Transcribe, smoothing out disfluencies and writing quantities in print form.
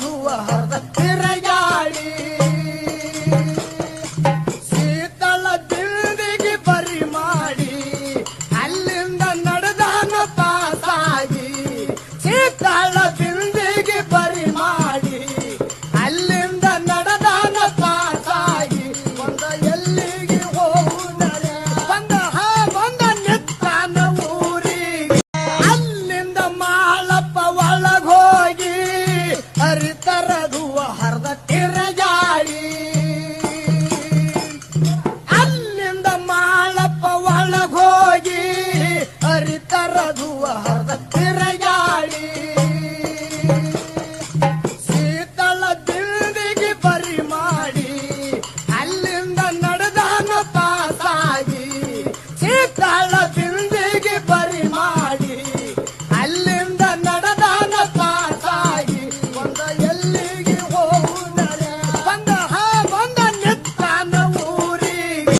ಹೂವ ಹರದ ತಿರಗಾಡಿ ಶೀತಳ ಬಿಲ್ದಿಗೆ ಬರಿ ಮಾಡಿ ಅಲ್ಲಿಂದ ನಡೆದಾನ ಪಾಸಾಗಿ ಶೀತಳ ಬಿಲ್ದಿಗೆ ಬರಿ ಮಾಡಿ ಅಲ್ಲಿಂದ ನಡೆದಾನ ಪಾಸಾಗಿ ಬಂದ ಎಲ್ಲಿಗೆ ಹೋದರೆ ಬಂದ ನಿತ್ತಾನ ಊರಿಗೆ ಅಲ್ಲಿಂದ ಮಾಳಪ್ಪ ಒಳಗೋಗಿ ಹರಿತರ